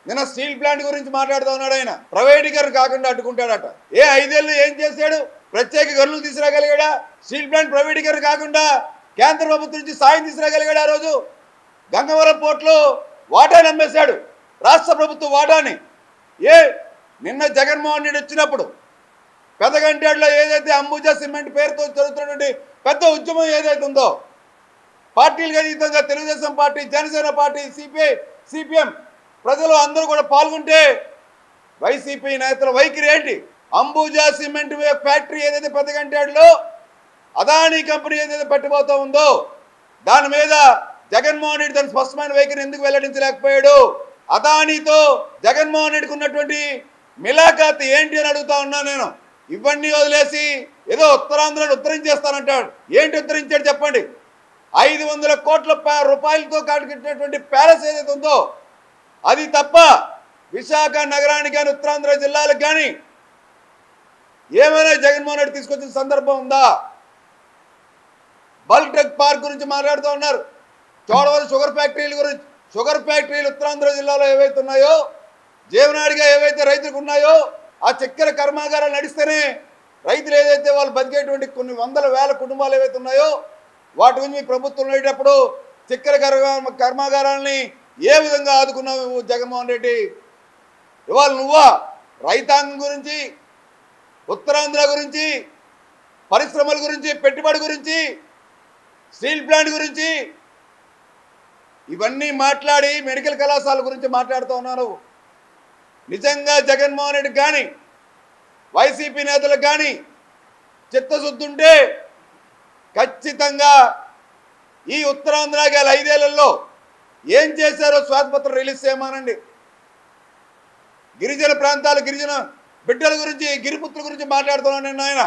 నిన్న steel plant గురించి మాట్లాడుతూ ఉన్నాడు. ఆయన ప్రైవేటీకరణ కాకుండా అడ్డుకుంటాడట. 5 ఏళ్ళు ఏం చేశాడు? ప్రత్యేక గనులు తీసుకురాగలిగాడా? స్టీల్ ప్లాంట్ ప్రైవేటీకరణ కాకుండా కేంద్ర ప్రభుత్వం నుంచి సాయం తీసుకురాగలిగాడు. ఆ రోజు గంగవరం పోర్టులో వాటాని అమ్మేశాడు, రాష్ట్ర ప్రభుత్వం వాటాని. నిన్న జగన్మోహన్ రెడ్డి వచ్చినప్పుడు పెదగంటేడులో ఏదైతే అంబుజా సిమెంట్ పేరుతో జరుగుతున్నటువంటి పెద్ద ఉద్యమం ఏదైతే ఉందో, పార్టీలకు అతీతంగా Telugu Desam party, Janasena party, CPI, CPM ప్రజలు అందరూ కూడా పాల్గొంటే వైసీపీ నేతల వైఖరి ఏంటి? అంబుజా సిమెంట్ ఫ్యాక్టరీ ఏదైతే పెదగంటేడులో అదానీ కంపెనీ ఏదైతే పెట్టబోతా ఉందో దాని మీద జగన్మోహన్ రెడ్డి తన స్పష్టమైన వైఖరిని ఎందుకు వెల్లడించలేకపోయాడు? అదానీతో జగన్మోహన్ రెడ్డికి ఉన్నటువంటి మిలాఖాత్ ఏంటి అని అడుగుతా ఉన్నా నేను. ఇవన్నీ వదిలేసి ఏదో ఉత్తరాంధ్రను ఉత్తరించేస్తానంటాడు. ఏంటి ఉత్తరించాడు చెప్పండి? 500 కోట్ల రూపాయలతో కట్టినటువంటి ప్యాలెస్ ఏదైతే ఉందో అది తప్ప విశాఖ నగరానికి కానీ ఉత్తరాంధ్ర జిల్లాలకు కానీ ఏమైనా జగన్మోహన్ రెడ్డి తీసుకొచ్చిన సందర్భం ఉందా? బల్క్ డ్రగ్ పార్క్ గురించి మాట్లాడుతూ ఉన్నారు. చోడవరం షుగర్ ఫ్యాక్టరీల గురించి, షుగర్ ఫ్యాక్టరీలు ఉత్తరాంధ్ర జిల్లాలో ఏవైతే ఉన్నాయో, జీవనాడిగా ఏవైతే రైతులకు ఉన్నాయో, ఆ చక్కెర కర్మాగారాలు నడిస్తేనే రైతులు ఏదైతే వాళ్ళు బతికేటువంటి కొన్ని వందల వేల కుటుంబాలు ఏవైతే ఉన్నాయో వాటి గురించి ప్రభుత్వం ఉండేటప్పుడు చక్కెర కర్మాగారాలని ఏ విధంగా ఆదుకున్నావు జగన్మోహన్ రెడ్డి? ఇవాళ నువ్వా రైతాంగం గురించి, ఉత్తరాంధ్ర గురించి, పరిశ్రమల గురించి, పెట్టుబడి గురించి, స్టీల్ ప్లాంట్ గురించి ఇవన్నీ మాట్లాడి మెడికల్ కళాశాల గురించి మాట్లాడుతూ ఉన్నారు. నిజంగా జగన్మోహన్ రెడ్డి కానీ వైసీపీ నేతలకు కానీ చిత్తశుద్ధి ఉంటే ఖచ్చితంగా ఈ ఉత్తరాంధ్రకి 5 ఏళ్లలో ఏం చేశారో శ్వేతపత్రం రిలీజ్ చేయమానండి. గిరిజన ప్రాంతాలు, గిరిజన బిడ్డల గురించి, గిరిపుత్రుల గురించి మాట్లాడుతున్నాను నేను. ఆయన